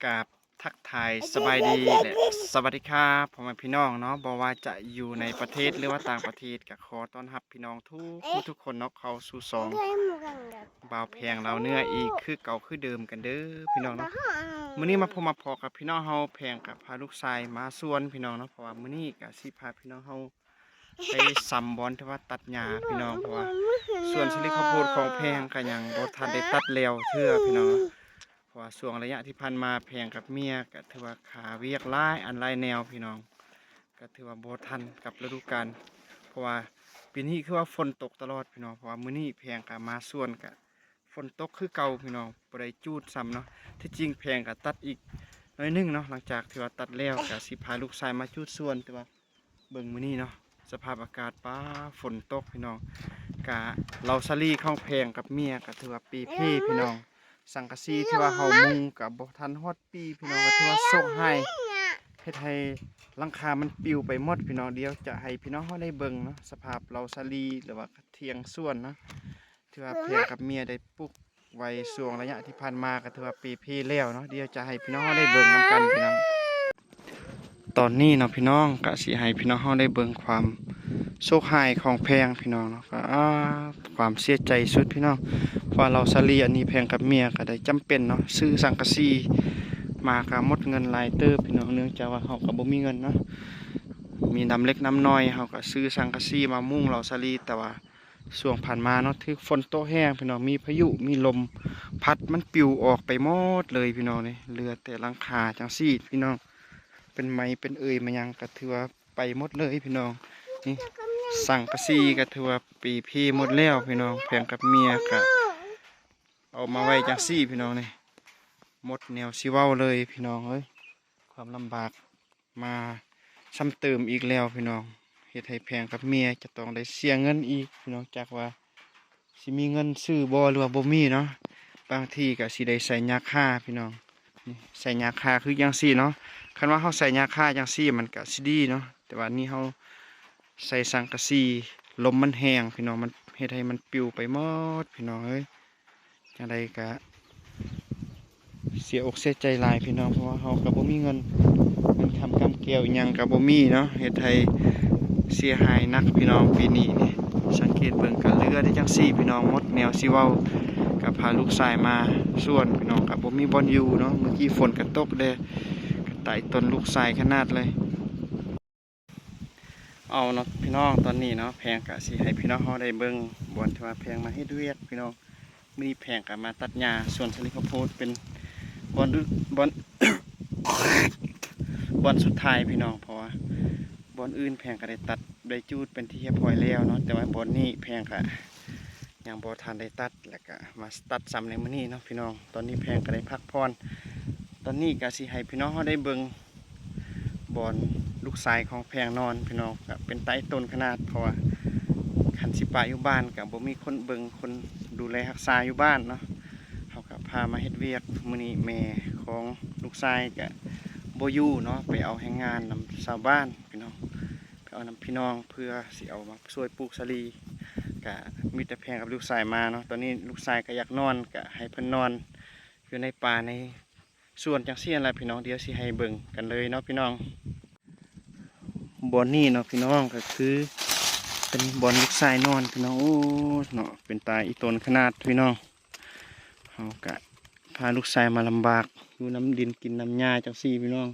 กับทักทายสบายดีและสวัสดีครับพ่อแม่พี่น้องเนาะบอกว่าจะอยู่ในประเทศหรือว่าต่างประเทศก็ขอต้อนรับพี่น้องทุกคนเนาะเข้าสู่สองบ่าวแพงเราเนื้ออีกคือเก่าคือเดิมกันเด้อพี่น้องเนาะมื้อนี้มาพอกับพี่น้องเฮาแพงกับพาลูกชายมาสวนพี่น้องเนาะเพราะว่ามื้อนี้ก็สิพาพี่น้องเฮาไปซ้ำบอนที่ว่าตัดหญ้าพี่น้องเพราะว่าส่วนสลิข้าวโพดของแพงก็ยังบ่ทันได้ตัดแล้วเทื่อพี่น้องเนาะ เพราะว่าช่วงระยะที่ผ่านมาแพงกับเมียก็ถือว่าขาเวียกหลายอันหลายแนวพี่น้องก็ถือว่าบ่ทันกับฤดูกาลเพราะว่าปีนี้คือว่าฝนตกตลอดพี่น้องเพราะว่ามื้อนี้แพงก็มาส่วนก็ฝนตกคือเก่าพี่น้องบ่ได้จูดซ้ำเนาะที่จริงแพงก็ตัดอีกน้อยนึงเนาะหลังจากที่ว่าตัดแล้วก็สิพาลูกชายมาจูดส่วนแต่ว่าเบิ่งมื้อนี้เนาะสภาพอากาศฟ้าฝนตกพี่น้องก็เราซาลีข้องแพงกับเมียก็ถือว่าปีเพ่พี่น้อง สังกะสีที่ว่าเฮามุงกับบ่ทันฮอดปีพี่น้องก็ถือว่าโชคให้เฮ็ดให้หลังคามันปลิวไปหมดพี่น้องเดียวจะให้พี่น้องเฮาได้เบิ่งเนาะสภาพเราสาลีหรือว่าเทียงส่วนเนาะที่ว่าแพรกับเมียได้ปลูกไว้ช่วงระยะที่ผ่านมาก็ถือว่าปีเพแล้วเนาะเดี๋ยวจะให้พี่น้องเฮาได้เบิ่งนํกันพี่น้องตอนนี้เนาะพี่น้องก็สิให้พี่น้องเฮาได้เบิ่งความโชคให้ของแพงพี่น้องเนาะก็ความเสียใจสุดพี่น้อง ว่าเราสลีอันนี้แพงกับเมียก็ได้จำเป็นเนาะซื้อสังกะสีมาก็หมดเงินหลายเติบพี่น้องเนื่องจากว่าเฮาก็บ่มีเงินเนาะมีน้ำเล็กน้ำน้อยเฮาก็ซื้อสังกะสีมามุงเราสลีแต่ว่าช่วงผ่านมาเนาะที่ฝนตกแห้งพี่น้องมีพายุมีลมพัดมันปลิวออกไปหมดเลยพี่น้องนี่เหลือแต่หลังคาจังซี่พี่น้องเป็นไม้เป็นมายังก็ถือว่าไปหมดเลยพี่น้องนี่สังกะสีก็ถือว่าปีพี่หมดแล้วพี่น้องแพงกับเมียก็ เอามาไว้จังซี่พี่น้องนี่หมดแนวสิเว้าเลยพี่น้องเอ้ยความลำบากมาซ้ำเติมอีกแล้วพี่น้องเฮ็ดให้แพงกับเมียจะต้องได้เสียเงินอีกพี่น้องจากว่าสิมีเงินซื้อบ่หรือว่าบ่มีเนาะบางทีก็สิได้ใส่ยาฆ่าพี่น้องนี่ใส่ยาฆ่าคือจังซี่เนาะคันว่าเฮาใส่ยาฆ่าจังซี่มันก็สิดีเนาะแต่ว่านี่เฮาใส่สังกะสีลมมันแห้งพี่น้องมันเฮ็ดให้มันปลิวไปหมดพี่น้องเอ้ย จังใดก็เสียอกเสียใจหลายพี่น้องเพราะว่าเฮากับบ่มีเงินคำกำเกี่ยวอิหยังกับบ่มีเนาะเฮ็ดให้เสียหายนักพี่น้องปีนี้นี่สังเกตเบิ่งกันเรือได้จังซี่พี่น้องหมดแนวสิเว้ากับพาลูกชายมาส่วนพี่น้องกับบ่มีบ่อนอยู่เนาะเมื่อกี้ฝนก็ตกเด้ก็ไต่ต้นลูกชายขนาดเลยเอาเนาะพี่น้องตอนนี้เนาะแพงก็สิให้พี่น้องเฮาได้เบิ่งบ่อนที่ว่าแพงมาเฮ็ดเวียกพี่น้อง มีแผงกับมาตัดหญ้าส่วนสลิข้าวโพดเป็นบอนบอน บอนสุดท้ายพี่น้องเพราะว่าบอนอื่นแผงก็ได้ตัดได้จูดเป็นที่เรียบร้อยแล้วเนาะแต่ว่าบอนนี้แผงก็ยังบ่ทันได้ตัดแล้วก็มาตัดซ้ำในมื้อนี้เนาะพี่น้องตอนนี้แผงก็ได้พักผ่อนตอนนี้ก็สิให้พี่น้องเขาได้เบิ่งบอนลูกชายของแผงนอนพี่น้องก็เป็นไต้ต้นขนาดเพราะว่าคันสิปาอยู่บ้านก็บ่มีคนเบิ่งคน ดูแลรักษาอยู่บ้านเนาะเขาก็พามาเฮ็ดเวียกมื้อนี้แม่ของลูกชายก็บ่อยู่เนาะไปเอาแรงงานนำชาวบ้านพี่น้องไปเอานำพี่น้องเพื่อสิเอามาช่วยปลูกสาลีก็มีแต่แพงกับลูกชายมาเนาะตอนนี้ลูกชายก็อยากนอนก็ให้เพิ่นนอนอยู่ในป่าในสวนจังซี่นั่นแหละพี่น้องเดี๋ยวสิให้เบิ่งกันเลยเนาะพี่น้องบ่อนนี้เนาะพี่น้องก็คือ เป็นบอลลูกทรายนอนพี่น้องโอ้เนาะเป็นตาอีต้นขนาดพี่น้องเขากะพาลูกทรายมาลำบากอยู่น้ำดินกินน้ำหญ้าจังซี่พี่น้อง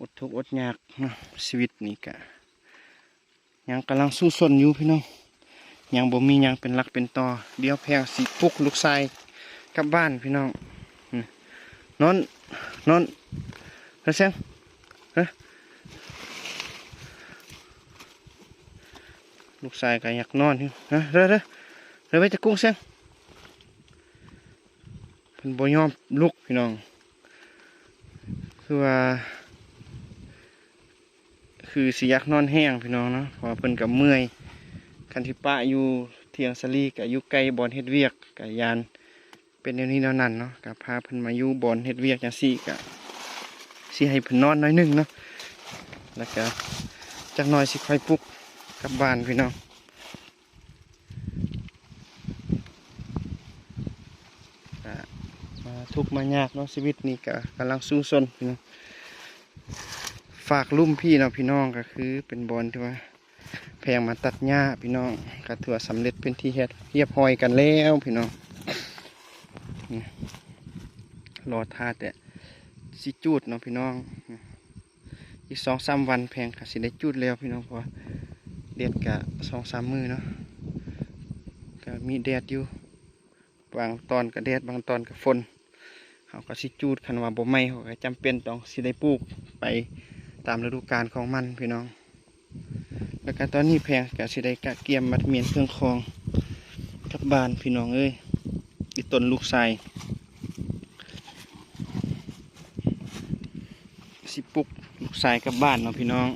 อดทุกข์อดยากเนาะชีวิตนี่กะยังกำลังสู้สนอยู่พี่น้องยังบ่มียังเป็นหลักเป็นต่อเดี๋ยวแพงสิปลุกลูกทรายกลับบ้านพี่น้องนอนแล้วเสียงฮะ ลูกชายก็อยากนอนอยู่ฮะเร็วไปตะกุ้งเสียงเพิ่นบ่ยอมลุกพี่น้องคือว่าคือสิอยากนอนแห้งพี่น้องเนาะเพราะเพิ่นก็เมื่อยคันที่ป้าอยู่เถียงสลีก็อยู่ใกล้บ่อนเฮ็ดเวียกก็ยานเป็นแนวนี้แนวนั้นเนาะก็พาเพิ่นมาอยู่บ่อนเฮ็ดเวียกจังซี่ก็สิให้เพิ่นนอนน้อยนึงเนาะแล้วก็จักหน่อยสิค่อยปลุกกลับบ้านพี่น้องมา ทุกข์มายากเนาะชีวิตนี้ก็กำลังสู้ซนพี่น้องฝากลุ่มพี่เนาะพี่น้องก็คือเป็นบอลที่ว่าแพงมาตัดหญ้าพี่น้องก็ถือว่าสำเร็จเป็นที่เรียบร้อยกันแล้วพี่น้องรอท่าแต่สิจูดเนาะพี่น้องอีก2-3 วันแพงก็สิได้จูดแล้วพี่น้องเพราะแดดกะ2-3 มื้อเนาะก็มีแดดอยู่บางตอนก็แดดบางตอนก็ฝนเขาก็สิจูดคันว่าบ่ไหม้เขาก็จำเป็นต้องสิได้ปลูกไปตามฤดูกาลของมันพี่น้องแล้วก็ตอนนี้แพงก็สิได้กะเกียมมัดเมียนเครื่องคองกลับบ้านพี่น้องเอ้ยอีต้นลูกไทรสิปลุกลูกไทรกลับบ้านเนาะพี่น้อง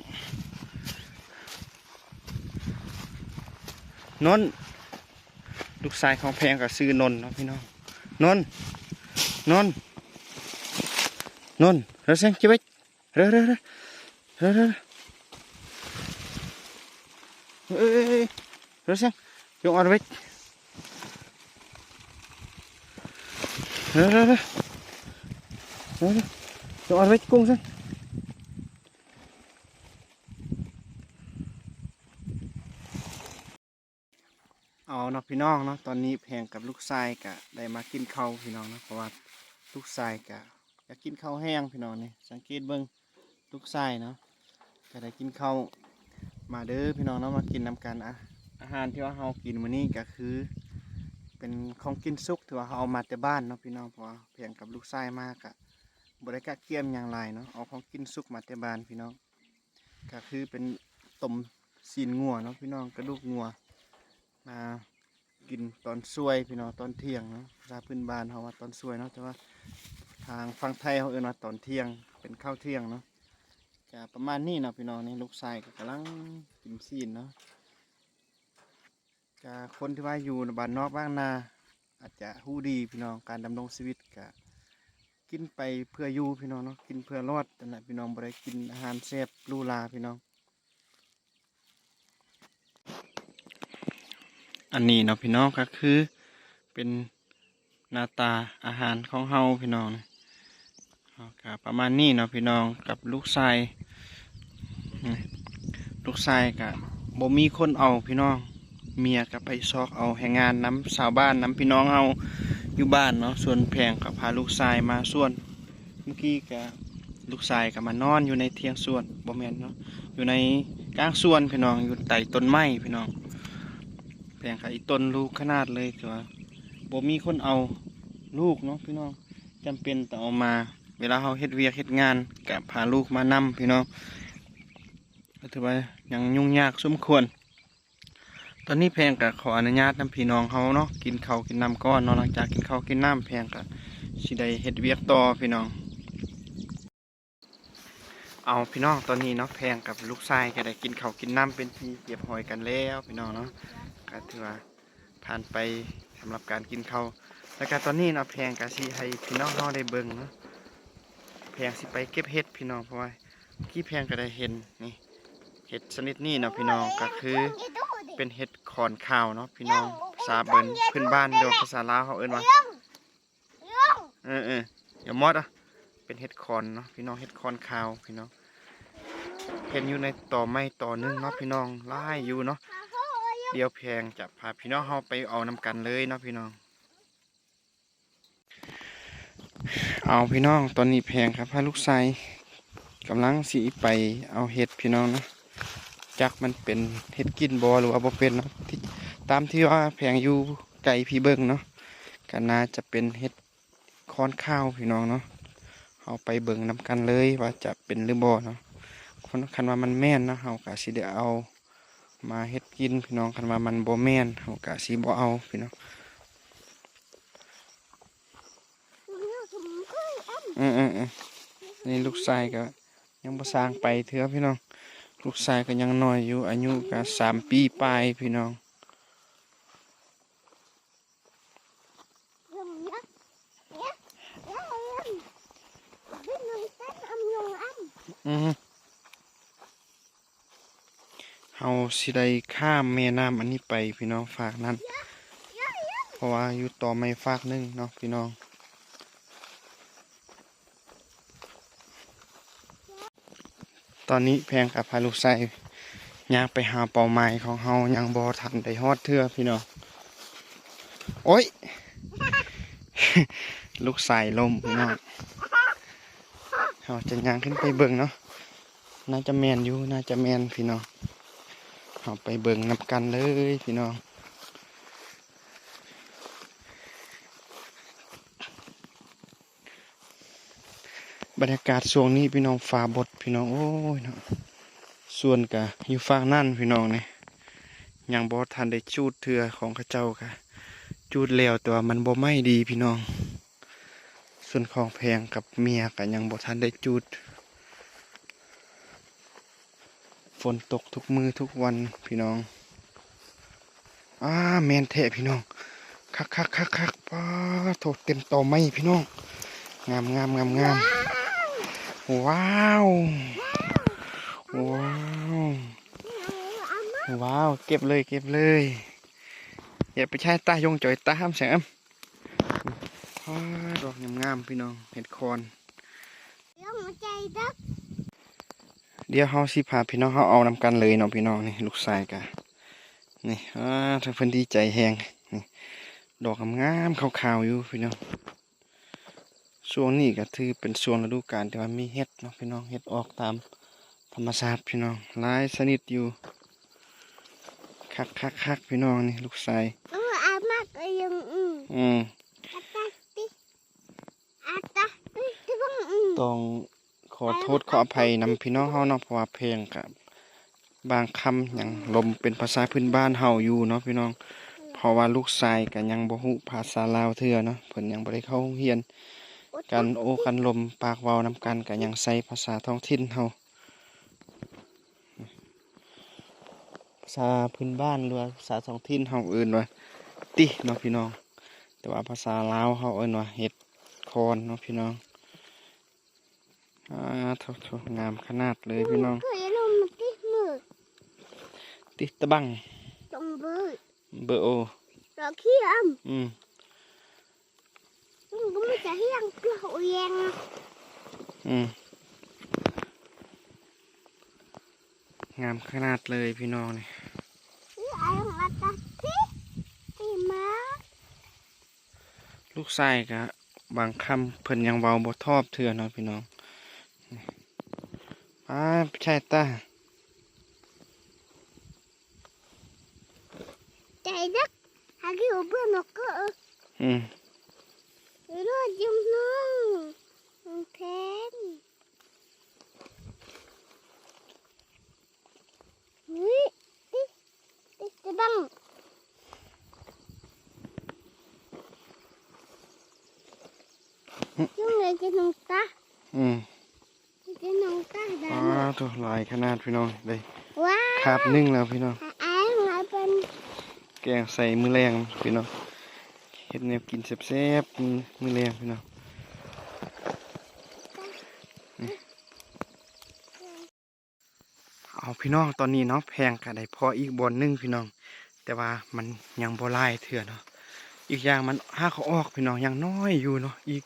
นนลูกไทรของแพงก็ซื้อนนเนาะพี่น้องนนเร็วเสียงเก็บไว้เร็วเร็วเสียงยกเอาไว้เร็วยกเอาไว้กุ้งเสียงเอาเนาะพี่น้องเนาะตอนนี้แพงกับลูกไทรก็ได้มากินข้าวพี่น้องเนาะเพราะว่าลูกไทรก็อยากกินข้าวแห้งพี่น้องนี่สังเกตเบิ่งลูกไทรเนาะก็ได้กินข้าวมาเด้อพี่น้องเนาะมากินนำกันอาหารที่ว่าเรากินมื้อนี้ก็คือเป็นของกินสุกที่ว่าเราเอามาแต่บ้านเนาะพี่น้องเพราะว่าแพงกับลูกไทรมากอะบ่ได้กะเกียมอย่างไรเนาะเอาของกินสุกมาแต่บ้านพี่น้องก็คือเป็นต้มซีนงัวเนาะพี่น้องกระดูกงัวมากินตอนช่วยพี่น้องตอนเที่ยงเนาะภาษาพื้นบ้านเขาว่าตอนช่วยเนาะแต่ว่าทางฝั่งไทยเขาเอ่ยว่าตอนเที่ยงเป็นข้าวเที่ยงเนาะจะประมาณนี้เนาะพี่น้องนี่ลูกชายก็กำลังกินซีนเนาะจะคนที่ว่าอยู่ในบ้านนอกบ้านนาอาจจะฮู้ดีพี่น้องการดำรงชีวิตก็กินไปเพื่ออยู่พี่น้องเนาะกินเพื่อรอดแต่นะพี่น้องบ่ได้กินอาหารแซ่บหรูหราพี่น้องอันนี้เนาะพี่น้องก็คือเป็นหน้าตาอาหารของเฮาพี่น้องก็ประมาณนี้เนาะพี่น้องกับลูกชายกับบ่มีคนเอาพี่น้องเมียกับไปซอกเอาแรงงานน้ำชาวบ้านน้ำพี่น้องเฮาอยู่บ้านเนาะส่วนแพงกับพาลูกชายมาส่วนเมื่อกี้กับลูกชายกับมานอนอยู่ในเทียงส่วนบ่แม่นเนาะอยู่ในกลางส่วนพี่น้องอยู่ใต้ต้นไม้พี่น้องแพงกับอีต้นลูกขนาดเลยคือว่าบ่มีคนเอาลูกเนาะพี่น้องจำเป็นต้องเอามาเวลาเขาเฮ็ดเวียกเฮ็ดงานกับพาลูกมานำพี่น้องก็ถือว่ายังยุ่งยากสมควรตอนนี้แพงกับขออนุญาตนำพี่น้องเขาเนาะกินข้าวกินน้ำก้อนเนาะหลังจากกินข้าวกินน้ำแพงกับสิได้เฮ็ดเวียกต่อพี่น้องเอาพี่น้องตอนนี้เนาะแพงกับลูกชายก็ได้กินข้าวกินน้ำเป็นที่เรียบร้อยกันแล้วพี่น้องเนาะก็ถือว่าผ่านไปสำหรับการกินข้าวแล้วก็ตอนนี้เนาะแพงกับสิให้พี่น้องเขาได้เบิ่งเนาะแพงสิไปเก็บเห็ดพี่น้องเพราะว่าที่แพงก็ได้เห็นนี่เห็ดชนิดนี้เนาะพี่น้องก็คือเป็นเห็ดขอนข้าวเนาะพี่น้องภาษาเบิ้นพื้นบ้านเดียวภาษาลาวเขาเอิ้นว่าอย่ามอดอ่ะเป็นเห็ดขอนเนาะพี่น้องเห็ดขอนข้าวพี่น้องเห็นอยู่ในต่อไม้ต่อนึงเนาะพี่น้องไล่อยู่เนาะเดี๋ยวแพงจะพาพี่น้องเขาไปเอานำกันเลยเนาะพี่น้องเอาพี่น้องตอนนี้แพงครับพาลูกชายกำลังสีไปเอาเห็ดพี่น้องนะจักมันเป็นเห็ดกินบอหรือว่าบ่เป็นเนาะตามที่ว่าแพงอยู่ไก่พี่เบิ้งเนาะก็น่าจะเป็นเห็ดค้อนข้าวพี่น้องเนาะเอาไปเบิ้งนำกันเลยว่าจะเป็นหรือบ่เนาะคนคันว่ามันแม่นนะเขากะสิได้เอามาเห็ดกินพี่น้องคันว่ามันบ่แม่นเขากะสิบ่เอาพี่น้องนี่ลูกชายก็ยังบ่สร้างไปเถอะพี่น้องลูกชายก็ยังน้อยอยู่อายุก็3 ปีปลายพี่น้องเฮาสิได้ข้ามแม่น้ำอันนี้ไปพี่น้องฝากนั้นเพราะว่าอยู่ต่อไม่ฝากนึงเนาะพี่น้อง ตอนนี้แพงกับพาลูกไส้ย่างไปหาเป้าหมายของเฮายังบ่ทันได้ฮอดเทื่อพี่น้องโอ้ย ลูกไส้ลมพี่น้องเฮาจะย่างขึ้นไปเบิ่งเนาะน่าจะแม่นอยู่น่าจะแม่นพี่น้องเฮาไปเบิ่งนำกันเลยพี่น้องบรรยากาศช่วงนี้พี่น้องฟ้าบดพี่น้องโอ้ยเนาะส่วนกะอยู่ฝั่งนั่นพี่น้องนี่ยังบ่ทันได้จูดเทือของเขาเจ้าค่ะจูดแล้วแต่ว่ามันบ่ไหม้ดีพี่น้องส่วนของแพงกับเมียก็ยังบ่ทันได้จูดฝนตกทุกมือทุกวันพี่น้องแมนแท้พี่น้องคักป้าโถเต็มต่อไม้พี่น้องงามว้าวเก็บเลยอย่าไปใช้ตายงจ่อยตาห้ามแสงดอกงามพี่น้องเห็ดคอนเดี๋ยวเฮาสิพาพี่น้องเฮาเอานำกันเลยเนาะพี่น้องนี่ลูกชายกะนี่ทั้งเพิ่นดีใจแฮงนี่ดอกงามขาวๆอยู่พี่น้องช่วงนี้ก็ถือเป็นช่วงฤดูกาลแต่ว่ามีเห็ดเนาะพี่น้องเห็ดออกตามธรรมชาติพี่น้องหลายชนิดอยู่คักพี่น้องนี่ลูกชายต้องขอโทษขออภัยนำพี่น้องเฮาเนาะเพราะว่าเพลงกับบางคำยังลมเป็นภาษาพื้นบ้านเฮาอยู่เนาะพี่น้องเพราะว่าลูกชายก็ยังบ่ฮู้ภาษาลาวเทื่อเนาะเพิ่นยังบ่ได้เข้าโรงเรียนกันโอ้กันลมปากเว้านำกันก็ยังใช้ภาษาท้องถิ่นเฮาภาษาพื้นบ้านหรือภาษาท้องถิ่นเฮาเอิ้นว่าติเนาะพี่น้องแต่ว่าภาษาลาวเฮาเอิ้นว่าเห็ดคอนเนาะพี่น้องโถงามขนาดเลยพี่น้องติตะบังเบอร์โอก็ไม่จะเฮียงเกลือเองงามขนาดเลยพี่น้องนี่ลูกชายกะบางคำเพิ่นยังเบาบ่ทอบเถื่อเนาะพี่น้องใช่ตาใจดักหากี่เบื่อนกก็รอดยังน้องแทนจะบังยังไงจะน้องตาจะน้องตาตัวลายขนาดพี่น้องเลยคาบนึ่งแล้วพี่น้องแกงใส่มือแรงพี่น้องเห็ดแนวกินแซ่บๆมือแรงพี่น้องเอาพี่น้องตอนนี้เนาะแพงกันได้พออีกบอลนึงพี่น้องแต่ว่ามันยังบ่ไล่เถื่อเนาะอีกอย่างมันห้าเขาออกพี่น้องยังน้อยอยู่เนาะอีก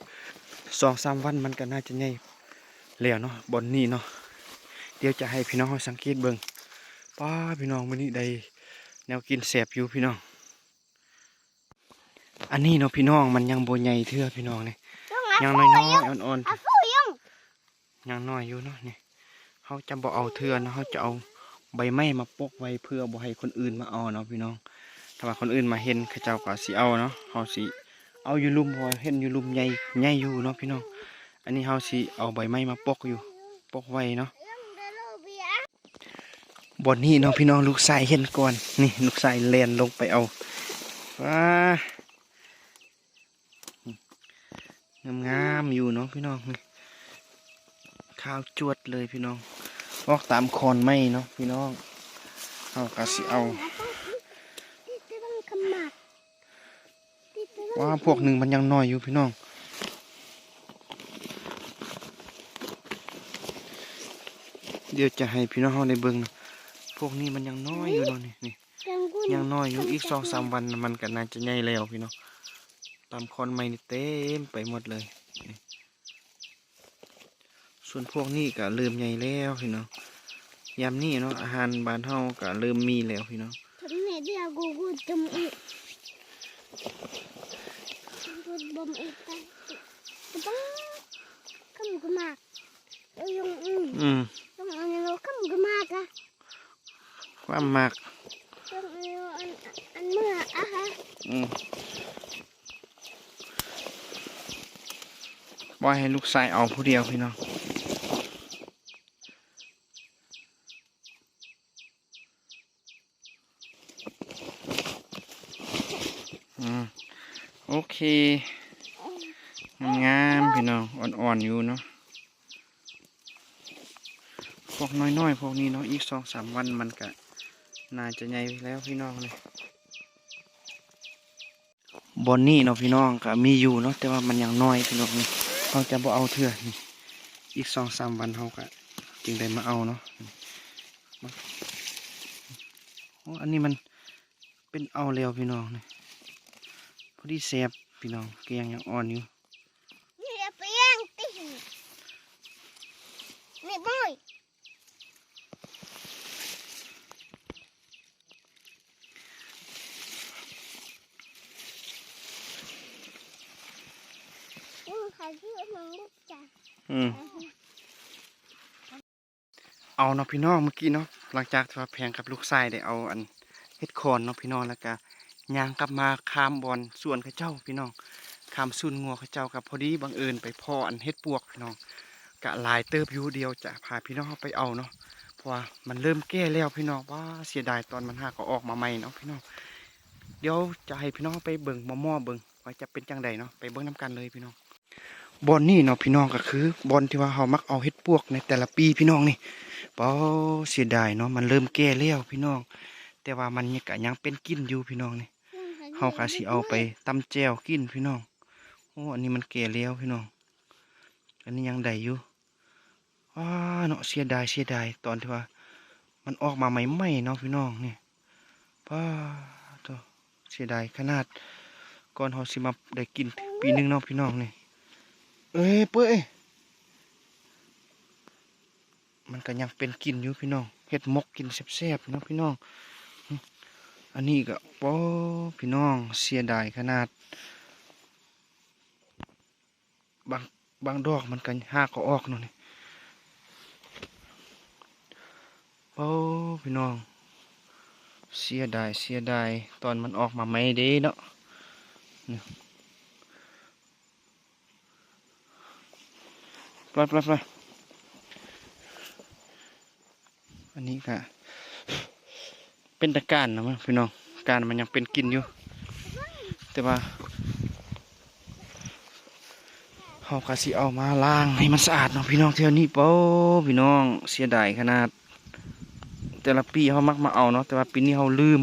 2-3 วันมันก็น่าจะใหญ่แล้วเนาะบอลนี้เนาะเดี๋ยวจะให้พี่น้องสังเกตเบิ่งพี่น้องวันนี้ได้แนวกินแซ่บอยู่พี่น้องอันนี้เนาะพี่น้องมันยังโบใหญ่เทื่อพี่น้องนี่ยังน้อยอ่อนๆยังน้อยอยู่เนาะนี่เขาจะบ่เอาเทื่อนะเขาจะเอาใบไม้มาปกไว้เพื่อบ่ให้คนอื่นมาเอาเนาะพี่น้องถ้าว่าคนอื่นมาเห็นเขาเจ้าก็สิเอาเนาะเขาสิเอาอยู่ลุ่มพอเห็นอยู่ลุ่มใหญ่อยู่เนาะพี่น้องอันนี้เขาสิเอาใบไม้มาปกไว้เนาะบนนี้เนาะพี่น้องลูกชายเห็นก่อนนี่ลูกชายเล่นลงไปเอางามอยู่เนาะพี่น้องข้าวจวดเลยพี่น้องออกตามคอนไม้เนาะพี่น้องเอากระสิเอาพวกหนึ่งมันยังน้อยอยู่พี่น้องเดี๋ยวจะให้พี่น้องเขาในเบิ้งพวกนี้มันยังน้อยอยู่เนาะนี่ยังน้อยอยู่อีก2-3 วันมันก็น่าจะใหญ่แล้วพี่น้องตามคอนไม้นี่เต็มไปหมดเลยส่วนพวกนี้ก็เริ่มใหญ่แล้วพี่น้อง ยามนี้เนาะอาหารบ้านเฮาก็เริ่มมีแล้วพี่น้องทำเนี่ยเดี๋ยวกูจมอีกกูบอมอีกไปต้องคำกูมากยังต้องเอาเนาะคำกูมากอะความมากต้องเอาอันเมื่ออะฮะบ่ให้ลูกชายเอาผู้เดียวพี่น้องโอเคงามพี่น้องอ่อนๆอยู่เนาะพวกน้อยๆพวกนี้เนาะอีก2-3 วันมันก็น่าจะใหญ่แล้วพี่น้องเลยบอนนี่เนาะพี่น้องก็มีอยู่เนาะแต่ว่ามันยังน้อยพี่น้องนี่เขาจะบ่เอาเถื่อนี่อีก2-3 วันเขาก็จึงได้มาเอาเนาะโอ้อันนี้มันเป็นเอาแล้วพี่น้องนี่พอดีแซ่บพี่น้องแกงยังอ่อนอยู่นี่ไปย่างตินี่บ่อยใครที่มันลูกจ้ะเอาเนาะพี่น้องเมื่อกี้เนาะหลังจากที่ว่าแพงกับลูกชายได้เอาอันเฮ็ดคอนเนาะพี่น้องแล้วก็ย่างกลับมาข้ามบอนส่วนข้าเจ้าพี่น้องข้ามซุนงัวข้าเจ้ากับพอดีบังเอิญไปพ่ออันเฮ็ดปวกพี่น้องกะลายเติบอยู่เดียวจะพาพี่น้องไปเอาเนาะเพราะว่ามันเริ่มแก่แล้วพี่น้องว่าเสียดายตอนมันหาก็ออกมาใหม่เนาะพี่น้องเดี๋ยวจะให้พี่น้องไปเบิ่งม่อเบิ่งว่าจะเป็นจังใดเนาะไปเบิ่งน้ำกันเลยพี่น้องบอนนี่เนาะพี่น้องก็คือบอนที่ว่าเฮามักเอาเฮ็ดปวกในแต่ละปีพี่น้องนี่ป้อเสียดายเนาะมันเริ่มแก่แล้วพี่น้องแต่ว่ามันยังเป็นกินอยู่พี่น้องนี่เฮาก็สิเอาไปตำแจ่วกินพี่น้องโอ้อันนี้มันแก่แล้วพี่น้องอันนี้ยังได้อยู่ว้าเนาะเสียดายตอนที่ว่ามันออกมาใหม่ๆเนาะพี่น้องนี่ป้าตัวเสียดายขนาดก่อนเฮาสิมาได้กินปีนึงเนาะพี่น้องนี่เอ้ยเป้ยมันก็ยังเป็นกินอยู่พี่น้องเฮ็ดมกกินแซ่บๆเนาะพี่น้องอันนี้ก็ป้อพี่น้องเสียดายขนาดบางดอกมันกันหากก็ออกเนาะนี่โอ้พี่น้องเสียดายตอนมันออกมาไม่ได้เนาะปล่อยอันนี้ก็เป็นตะการนะมั้งพี่น้องการมันยังเป็นกินอยู่แต่ว่าเขาก็สิเอามาล้างให้มันสะอาดเนาะพี่น้องเท่านี้เป้าพี่น้องเสียดายขนาดแต่ละปีเขามักมาเอาเนาะแต่ว่าปีนี้เขาลืม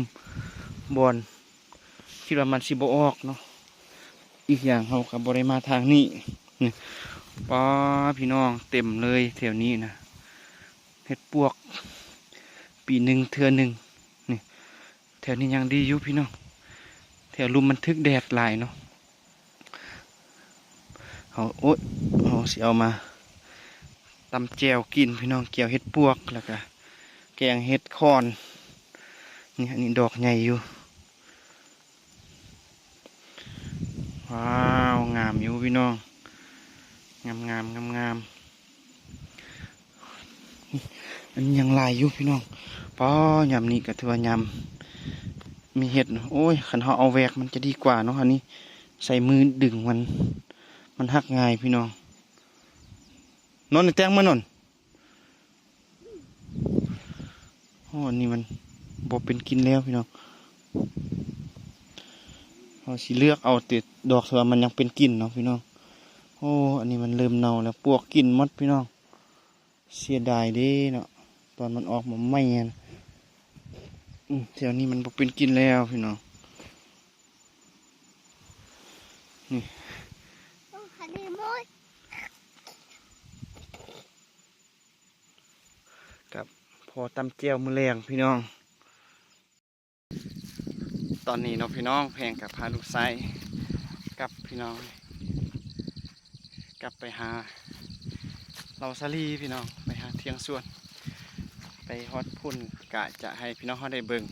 บอนคิดว่ามันสิบ่ออกเนาะอีกอย่างเขากับบริมาทางนี้นี่ป้าพี่น้องเต็มเลยแถวนี้นะเห็ดปวกปีหนึ่งเทื่อหนึ่งนี่แถวนี้ยังดีอยู่พี่น้องแถวลุมมันทึกแดดหลายเนาะเขาเขาสิเอามาตำแจวกินพี่น้องเกี่ยวเห็ดปวกแล้วก็แกงเห็ดคอนนี่อันนี้ดอกใหญ่อยู่ว้าวงามอยู่พี่น้องงามอันนี้ยังลายอยู่พี่น้องป้อยำนี่ก็ถือว่ายำมีเห็ดโอ้ยขันเขาเอาแวกมันจะดีกว่าเนาะอันนี้ใส่มือดึงมันหักง่ายพี่น้องนอนในแตงมานอนโอ้อันนี้มันบ่เป็นกินแล้วพี่น้องเราสิเลือกเอาแต่ดอกเถื่อมันยังเป็นกินเนาะพี่น้องโอ้อันนี้มันเริ่มเน่าแล้วปวกกินหมดพี่น้องเสียดายเด้เนาะตอนมันออกมาไม่เงี้ยแถวนี้มันบ่เป็นกินแล้วพี่น้องนี่กับพอตำเจียวมือแรงพี่น้องตอนนี้เนาะพี่น้องแพงกับพาลูกไส้กับพี่น้องกลับไปหาเราซาลีพี่น้องไปหาเทียงส่วนไป ไปฮอดพุ่นกะจะให้พี่น้องเฮาได้เบิ่ง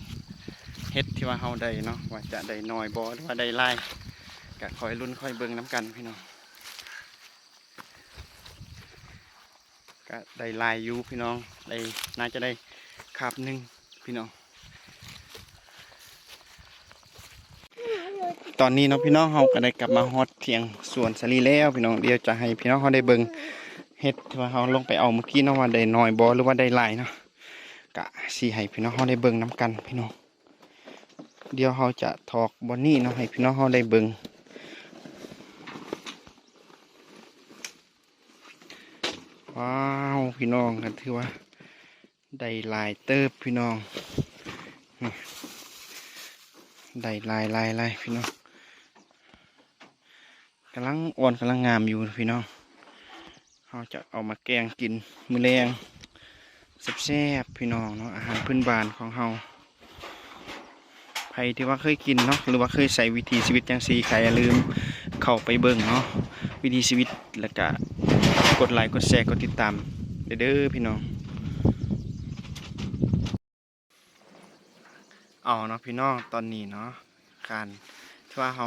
เฮ็ดที่ว่าเฮาได้เนาะว่าจะได้น้อยบ่หรือว่าได้หลายกะคอยลุ้นคอยเบิ่งนํกันพี่น้องก็ได้หลายอยู่พี่น้องได้น่าจะได้คาบหนึงพี่น้องตอนนี้เนาะพี่น้องเฮาก็ได้กลับมาฮอดเถียงสวนสาลีแล้วพี่น้องเดี๋ยวจะให้พี่น้องเฮาได้เบิ่งเฮ็ดที่ว่าเฮาลงไปเอาเมื่อกี้เนาะว่าได้น้อยบ่หรือว่าได้หลายเนาะกะสิให้พี่น้องเฮาได้เบิ่งนํกันพี่น้องเดี๋ยวเฮาจะถอกบอนนี้เนาะให้พี่น้องเฮาได้เบิ่งว้าวพี่น้องกันถือว่าได้หลายเติบพี่น้องได้หลายพี่น้องกำลังอ่อนกำลังงามอยู่พี่น้องเราจะเอามาแกงกินมื้อแรงแซ่บๆพี่น้องเนาะอาหารพื้นบ้านของเราใครที่ว่าเคยกินเนาะหรือว่าเคยใส่วิถีชีวิตจังซี่ใครอย่าลืมเข้าไปเบิ่งเนาะวิถีชีวิตแล้วก็กดไลค์กดแชร์กดติดตามเด้อพี่น้องเอาเนาะพี่น้องตอนนี้เนาะการที่ว่าเรา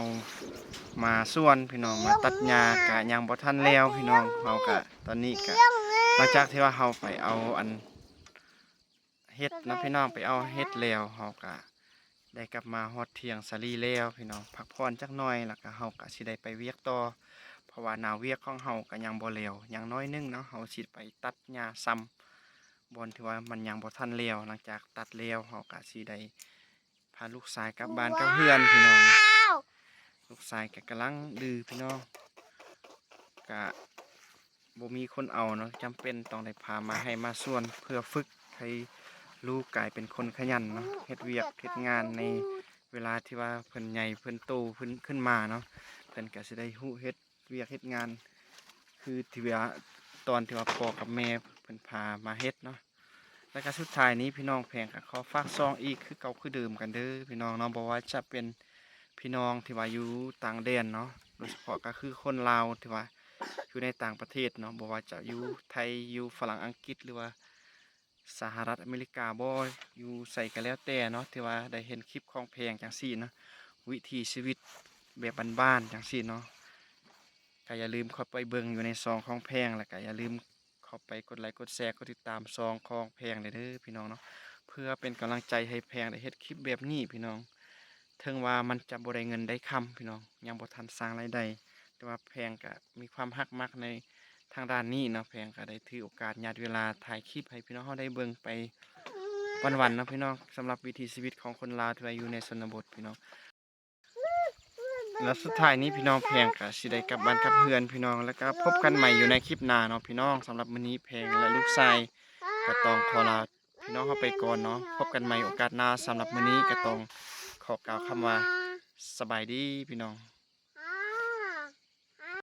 มาส่วนพี่น้องมาตัดหญ้ากะยังบ่ทันแล้วพี่น้องเรากะตอนนี้กะหลังจากที่ว่าเราไปเอาอันเฮ็ดนะพี่น้องไปเอาเฮ็ดแล้วเรากะได้กลับมาฮอดเที่ยงสาลีแล้วพี่น้องพักผ่อนจักหน่อยแล้วก็เรากะสิได้ไปเวียกต่อเพราะว่าหน้าเวียกของเราก็ยังบ่แล้วยังน้อยนึงเนาะเราสิไปตัดหญ้าซ้ำบอนที่ว่ามันยังบ่ทันแล้วหลังจากตัดแล้วเรากะสิได้พาลูกชายกลับบ้านกับเพื่อนพี่น้องลูกชายก็กำลังดื้อพี่น้องกะบ่มีคนเอาเนาะจำเป็นต้องได้พามาให้มาส่วนเพื่อฝึกให้ลูกกลายเป็นคนขยันเนาะเฮ็ดเวียกเฮ็ดงานในเวลาที่ว่าเพิ่นใหญ่เพิ่นโตเพิ่นขึ้นมาเนาะเพิ่นก็สิได้ฮู้เฮ็ดเวียกเฮ็ดงานคือที่ว่าตอนที่ว่าพ่อกับแม่เพิ่นพามาเฮ็ดเนาะแล้วก็สุดท้ายนี้พี่น้องแพงก็ขอฝากซองอีกคือเก่าคือเดิมกันเด้อพี่น้องเนาะบ่ว่าจะเป็นพี่น้องที่ว่าอยู่ต่างแดนเนาะโดยเฉพาะก็คือคนลาวที่ว่าอยู่ในต่างประเทศเนาะบ่ว่าจะอยู่ไทยอยู่ฝรั่งอังกฤษหรือว่าสหรัฐอเมริกาบ่อยู่ใส่กันแล้วแต่เนาะที่ว่าได้เห็นคลิปของแพงจังซี่เนาะวิถีชีวิตแบบบ้านๆจังซี่เนาะก็อย่าลืมเข้าไปเบิ่งอยู่ในซองของแพงแล้วก็อย่าลืมเข้าไปกดไลค์กดแชร์กดติดตามซองของแพงเด้อพี่น้องเนาะเพื่อเป็นกำลังใจให้แพงได้เฮ็ดคลิปแบบนี้พี่น้องถึงว่ามันจะบ่ได้เงินได้คำพี่น้องยังบ่ทันสร้างรายได้แต่ว่าแพงก็มีความฮักมักในทางด้านนี้เนาะแพงก็ได้ถือโอกาสญาติเวลาถ่ายคลิปให้พี่น้องเฮาได้เบิ่งไปวันๆเนาะพี่น้องสำหรับวิถีชีวิตของคนลาวที่ว่าอยู่ในชนบทพี่น้องแล้วสุดท้ายนี้พี่น้องแพงก็สิได้กลับบ้านกับเพื่อนพี่น้องแล้วก็พบกันใหม่อยู่ในคลิปหน้าเนาะพี่น้องสำหรับมื้อนี้แพงและลูกชายก็ต้องขอลาพี่น้องเฮาไปก่อนเนาะพบกันใหม่โอกาสหน้าสำหรับมื้อนี้ก็ต้องขอกล่าวคำว่าสบายดีพี่น้อง